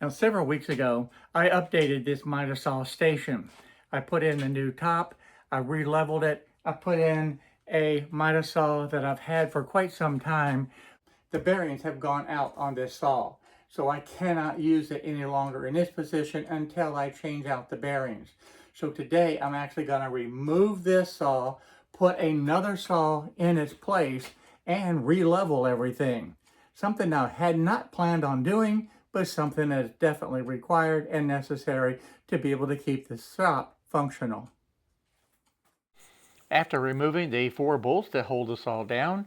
Now, several weeks ago, I updated this miter saw station. I put in a new top, I re-leveled it, I put in a miter saw that I've had for quite some time. The bearings have gone out on this saw, so I cannot use it any longer in this position until I change out the bearings. So today, I'm actually going to remove this saw, put another saw in its place, and re-level everything. Something I had not planned on doing, but something that is definitely required and necessary to be able to keep the shop functional. After removing the 4 bolts that hold the saw down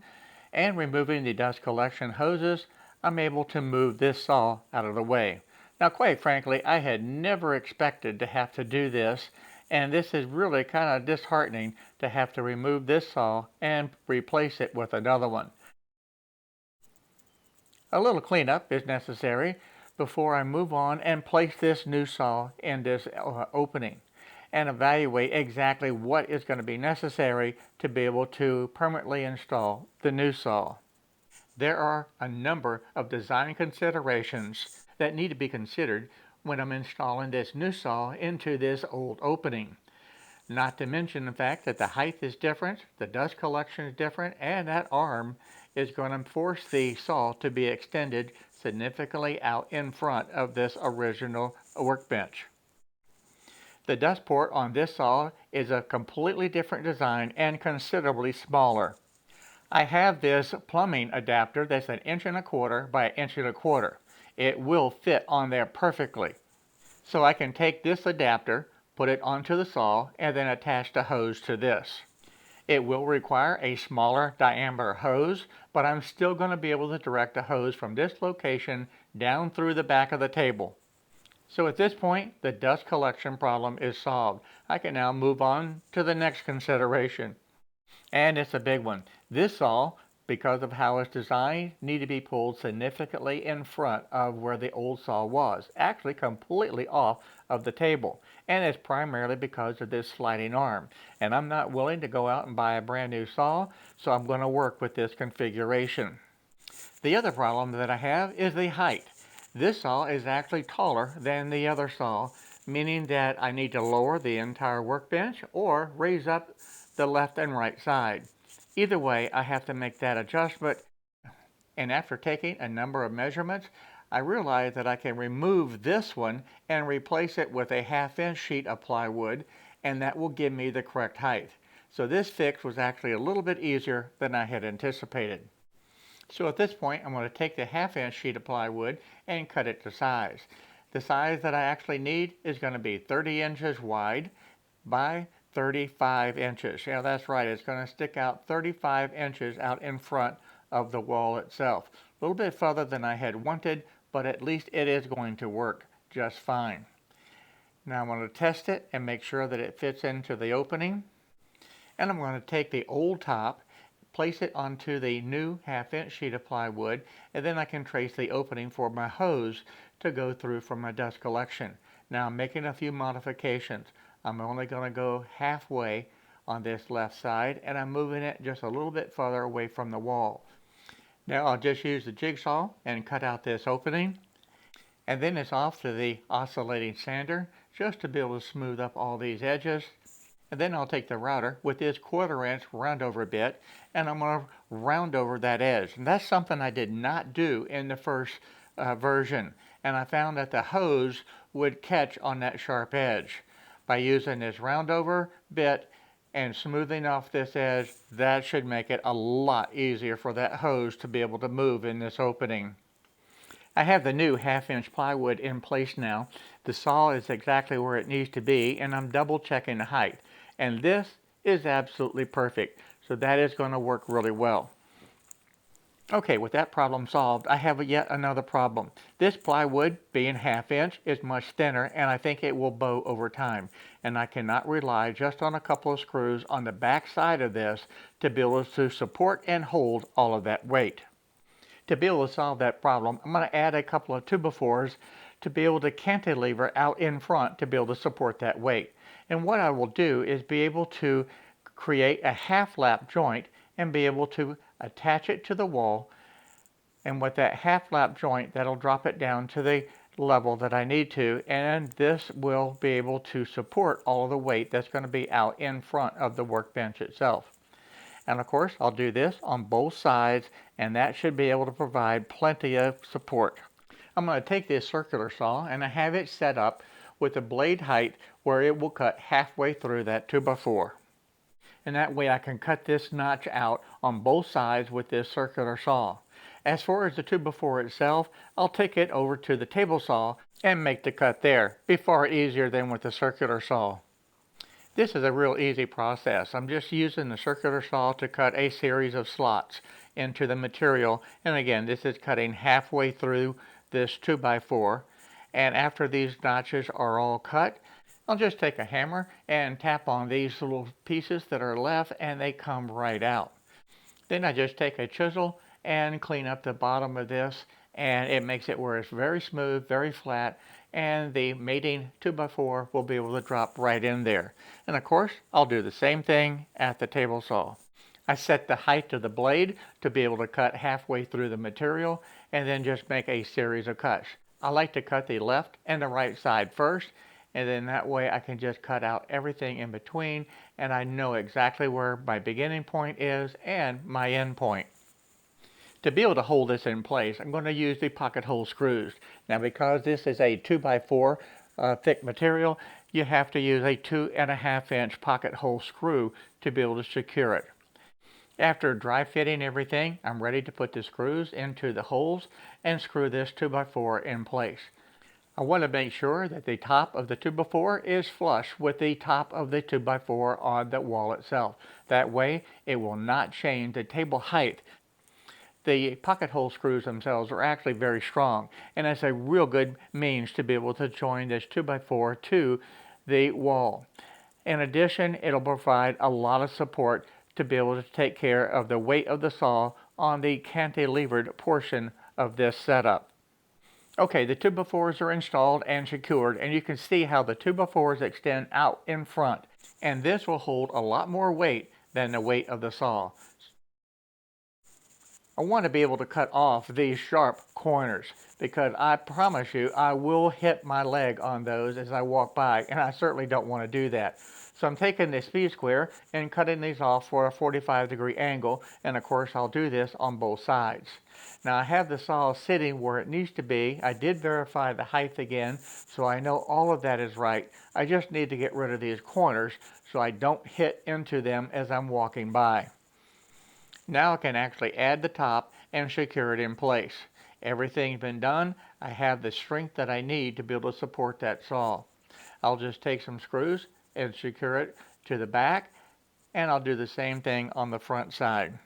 and removing the dust collection hoses, I'm able to move this saw out of the way. Now, quite frankly, I had never expected to have to do this, and this is really kind of disheartening to have to remove this saw and replace it with another one. A little cleanup is necessary before I move on and place this new saw in this opening and evaluate exactly what is going to be necessary to be able to permanently install the new saw. There are a number of design considerations that need to be considered when I'm installing this new saw into this old opening. Not to mention the fact that the height is different, the dust collection is different, and that arm is going to force the saw to be extended significantly out in front of this original workbench. The dust port on this saw is a completely different design and considerably smaller. I have this plumbing adapter that's 1.25 inches by 1.25 inches. It will fit on there perfectly. So I can take this adapter, put it onto the saw, and then attach the hose to this. It will require a smaller diameter hose, but I'm still going to be able to direct the hose from this location down through the back of the table. So at this point, the dust collection problem is solved. I can now move on to the next consideration. And it's a big one. This saw, because of how it's designed, need to be pulled significantly in front of where the old saw was, actually completely off of the table. And it's primarily because of this sliding arm. And I'm not willing to go out and buy a brand new saw, so I'm going to work with this configuration. The other problem that I have is the height. This saw is actually taller than the other saw, meaning that I need to lower the entire workbench or raise up the left and right side. Either way, I have to make that adjustment, and after taking a number of measurements, I realized that I can remove this one and replace it with a 1/2 inch sheet of plywood, and that will give me the correct height. So this fix was actually a little bit easier than I had anticipated. So at this point, I'm going to take the 1/2 inch sheet of plywood and cut it to size. The size that I actually need is going to be 30 inches wide by 35 inches. Yeah, that's right. It's going to stick out 35 inches out in front of the wall itself. A little bit further than I had wanted, but at least it is going to work just fine. Now I'm going to test it and make sure that it fits into the opening. And I'm going to take the old top, place it onto the new 1/2 inch sheet of plywood, and then I can trace the opening for my hose to go through from my dust collection. Now I'm making a few modifications. I'm only going to go halfway on this left side, and I'm moving it just a little bit further away from the wall. Now I'll just use the jigsaw and cut out this opening, and then it's off to the oscillating sander just to be able to smooth up all these edges. And then I'll take the router with this 1/4 inch round over bit, and I'm going to round over that edge. And that's something I did not do in the first version, and I found that the hose would catch on that sharp edge. By using this round over bit and smoothing off this edge, that should make it a lot easier for that hose to be able to move in this opening. I have the new 1/2 inch plywood in place now. The saw is exactly where it needs to be, and I'm double checking the height. And this is absolutely perfect. So that is going to work really well. Okay, with that problem solved, I have yet another problem. This plywood, being 1/2 inch, is much thinner, and I think it will bow over time. And I cannot rely just on a couple of screws on the back side of this to be able to support and hold all of that weight. To be able to solve that problem, I'm going to add a couple of 2x4s to be able to cantilever out in front to be able to support that weight. And what I will do is be able to create a half lap joint and be able to attach it to the wall. And with that half lap joint, that'll drop it down to the level that I need to, and this will be able to support all of the weight that's going to be out in front of the workbench itself. And of course, I'll do this on both sides, and that should be able to provide plenty of support. I'm going to take this circular saw and I have it set up with a blade height where it will cut halfway through that 2x4. And that way I can cut this notch out on both sides with this circular saw. As far as the 2x4 itself, I'll take it over to the table saw and make the cut there. Be far easier than with the circular saw. This is a real easy process. I'm just using the circular saw to cut a series of slots into the material. And again, this is cutting halfway through this 2x4. And after these notches are all cut, I'll just take a hammer and tap on these little pieces that are left and they come right out. Then I just take a chisel and clean up the bottom of this, and it makes it where it's very smooth, very flat, and the mating 2x4 will be able to drop right in there. And of course, I'll do the same thing at the table saw. I set the height of the blade to be able to cut halfway through the material and then just make a series of cuts. I like to cut the left and the right side first, and then that way I can just cut out everything in between, and I know exactly where my beginning point is and my end point. To be able to hold this in place, I'm going to use the pocket hole screws. Now, because this is a 2x4 thick material, you have to use a 2.5-inch pocket hole screw to be able to secure it. After dry fitting everything, I'm ready to put the screws into the holes and screw this 2x4 in place. I want to make sure that the top of the 2x4 is flush with the top of the 2x4 on the wall itself. That way, it will not change the table height. The pocket hole screws themselves are actually very strong, and it's a real good means to be able to join this 2x4 to the wall. In addition, it'll provide a lot of support to be able to take care of the weight of the saw on the cantilevered portion of this setup. Okay, the 2x4s are installed and secured, and you can see how the 2x4s extend out in front, and this will hold a lot more weight than the weight of the saw. I want to be able to cut off these sharp corners because I promise you I will hit my leg on those as I walk by, and I certainly don't want to do that. So I'm taking this V-square and cutting these off for a 45-degree angle, and of course I'll do this on both sides. Now I have the saw sitting where it needs to be. I did verify the height again, so I know all of that is right. I just need to get rid of these corners so I don't hit into them as I'm walking by. Now I can actually add the top and secure it in place. Everything's been done. I have the strength that I need to be able to support that saw. I'll just take some screws and secure it to the back, and I'll do the same thing on the front side.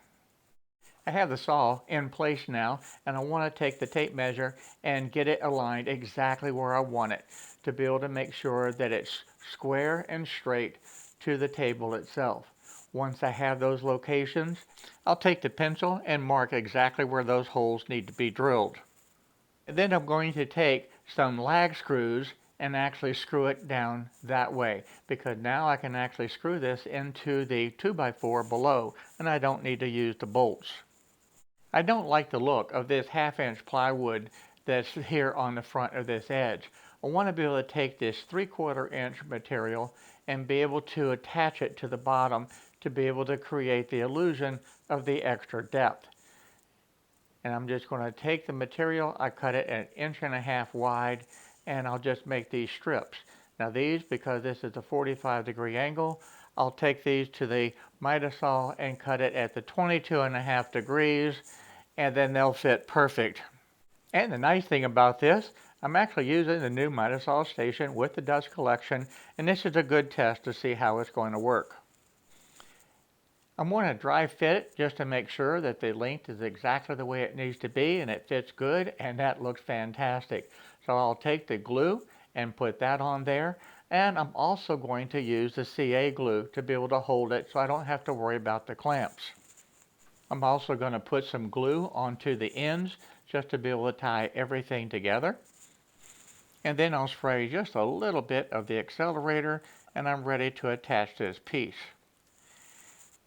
I have the saw in place now, and I want to take the tape measure and get it aligned exactly where I want it to be able to make sure that it's square and straight to the table itself. Once I have those locations, I'll take the pencil and mark exactly where those holes need to be drilled. And then I'm going to take some lag screws and actually screw it down that way, because now I can actually screw this into the 2x4 below, and I don't need to use the bolts. I don't like the look of this 1/2-inch plywood that's here on the front of this edge. I want to be able to take this 3/4-inch material and be able to attach it to the bottom to be able to create the illusion of the extra depth. And I'm just going to take the material, I cut it at 1.5 inches wide, and I'll just make these strips. Now these, because this is a 45-degree angle, I'll take these to the miter saw and cut it at the 22.5 degrees, and then they'll fit perfect. And the nice thing about this, I'm actually using the new miter saw station with the dust collection, and this is a good test to see how it's going to work. I'm going to dry fit it just to make sure that the length is exactly the way it needs to be and it fits good, and that looks fantastic. So I'll take the glue and put that on there, and I'm also going to use the CA glue to be able to hold it so I don't have to worry about the clamps. I'm also going to put some glue onto the ends just to be able to tie everything together. And then I'll spray just a little bit of the accelerator, and I'm ready to attach this piece.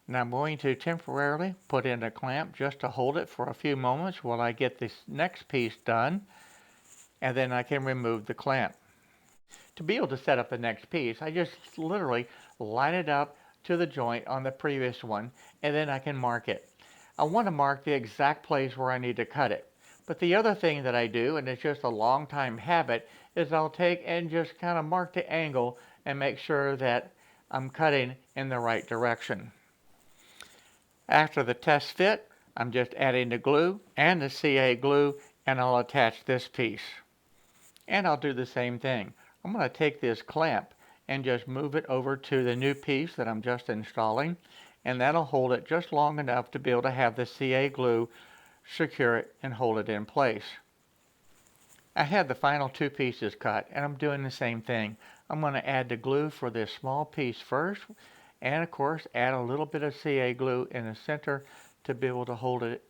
Now I'm going to temporarily put in a clamp just to hold it for a few moments while I get this next piece done. and then I can remove the clamp. To be able to set up the next piece, I just literally line it up to the joint on the previous one, and then I can mark it. I want to mark the exact place where I need to cut it. But the other thing that I do, and it's just a long time habit, is I'll take and just kind of mark the angle and make sure that I'm cutting in the right direction. After the test fit, I'm just adding the glue and the CA glue, and I'll attach this piece. And I'll do the same thing. I'm going to take this clamp and just move it over to the new piece that I'm just installing, and that'll hold it just long enough to be able to have the CA glue secure it and hold it in place. I had the final two pieces cut, and I'm doing the same thing. I'm going to add the glue for this small piece first, and of course add a little bit of CA glue in the center to be able to hold it,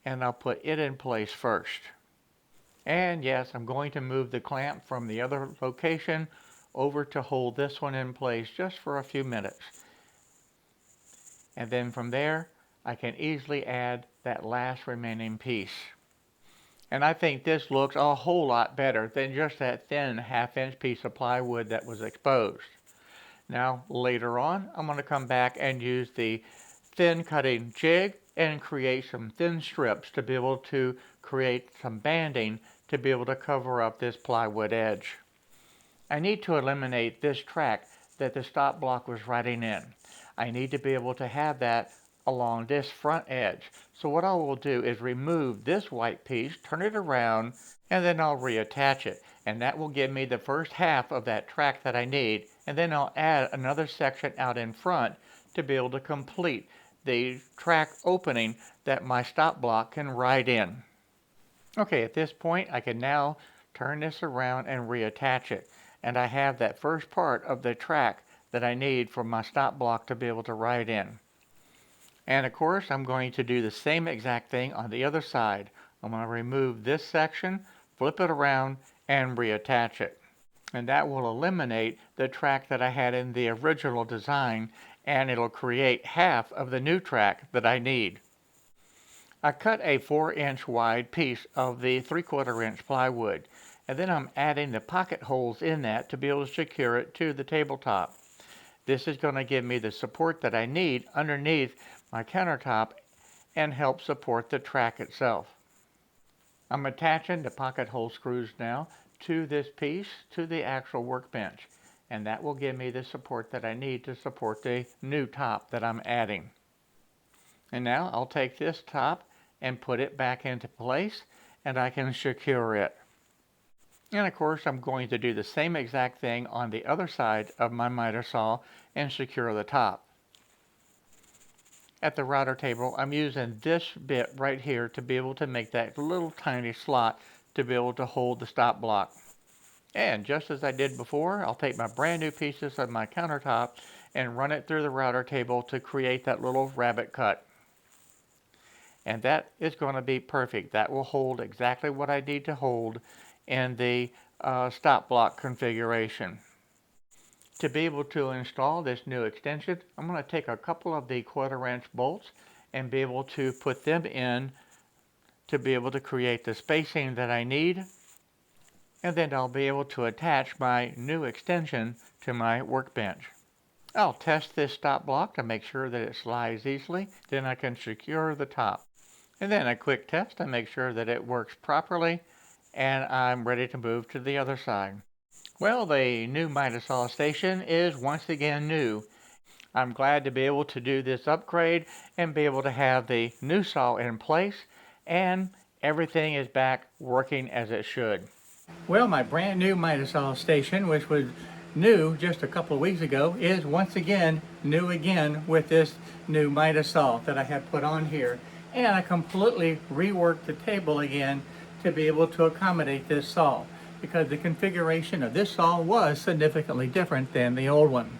and I'll put it in place first. And yes, I'm going to move the clamp from the other location over to hold this one in place just for a few minutes. And then from there, I can easily add that last remaining piece. And I think this looks a whole lot better than just that thin half-inch piece of plywood that was exposed. Now, later on, I'm going to come back and use the thin cutting jig and create some thin strips to be able to create some banding to be able to cover up this plywood edge. I need to eliminate this track that the stop block was riding in. I need to be able to have that along this front edge. So what I will do is remove this white piece, turn it around, and then I'll reattach it. And that will give me the first half of that track that I need. And then I'll add another section out in front to be able to complete the track opening that my stop block can ride in. Okay, at this point I can now turn this around and reattach it. And I have that first part of the track that I need for my stop block to be able to ride in. And of course, I'm going to do the same exact thing on the other side. I'm going to remove this section, flip it around, and reattach it. And that will eliminate the track that I had in the original design, and it'll create half of the new track that I need. I cut a 4-inch wide piece of the 3/4 inch plywood, and then I'm adding the pocket holes in that to be able to secure it to the tabletop. This is going to give me the support that I need underneath my countertop and help support the track itself. I'm attaching the pocket hole screws now to this piece to the actual workbench, and that will give me the support that I need to support the new top that I'm adding. And now I'll take this top and put it back into place, and I can secure it. And of course, I'm going to do the same exact thing on the other side of my miter saw and secure the top. At the router table, I'm using this bit right here to be able to make that little tiny slot to be able to hold the stop block. And just as I did before, I'll take my brand new pieces of my countertop and run it through the router table to create that little rabbet cut. And that is going to be perfect. That will hold exactly what I need to hold in the stop block configuration. To be able to install this new extension, I'm going to take a couple of the 1/4 inch bolts and be able to put them in to be able to create the spacing that I need. And then I'll be able to attach my new extension to my workbench. I'll test this stop block to make sure that it slides easily. Then I can secure the top. And then a quick test to make sure that it works properly, and I'm ready to move to the other side. Well, the new miter saw station is once again new. I'm glad to be able to do this upgrade and be able to have the new saw in place, and everything is back working as it should. Well, my brand new miter saw station, which was new just a couple of weeks ago, is once again new again with this new miter saw that I have put on here. And I completely reworked the table again to be able to accommodate this saw, because the configuration of this saw was significantly different than the old one.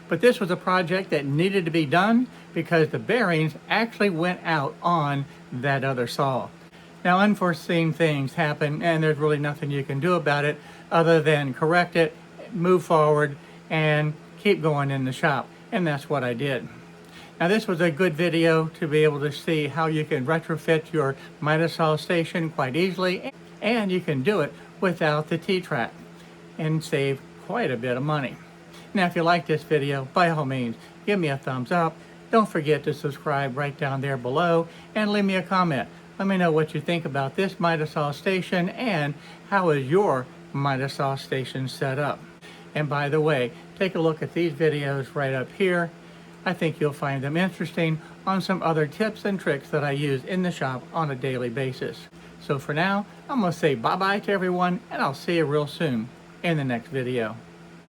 But this was a project that needed to be done because the bearings actually went out on that other saw. Now, unforeseen things happen, and there's really nothing you can do about it other than correct it, move forward, and keep going in the shop. And that's what I did. Now, this was a good video to be able to see how you can retrofit your miter saw station quite easily and you can do it without the T-track and save quite a bit of money. Now, if you like this video, by all means, give me a thumbs up. Don't forget to subscribe right down there below and leave me a comment. Let me know what you think about this miter saw station and how is your miter saw station set up. And by the way, take a look at these videos right up here. I think you'll find them interesting on some other tips and tricks that I use in the shop on a daily basis. So for now, I'm going to say bye-bye to everyone, and I'll see you real soon in the next video.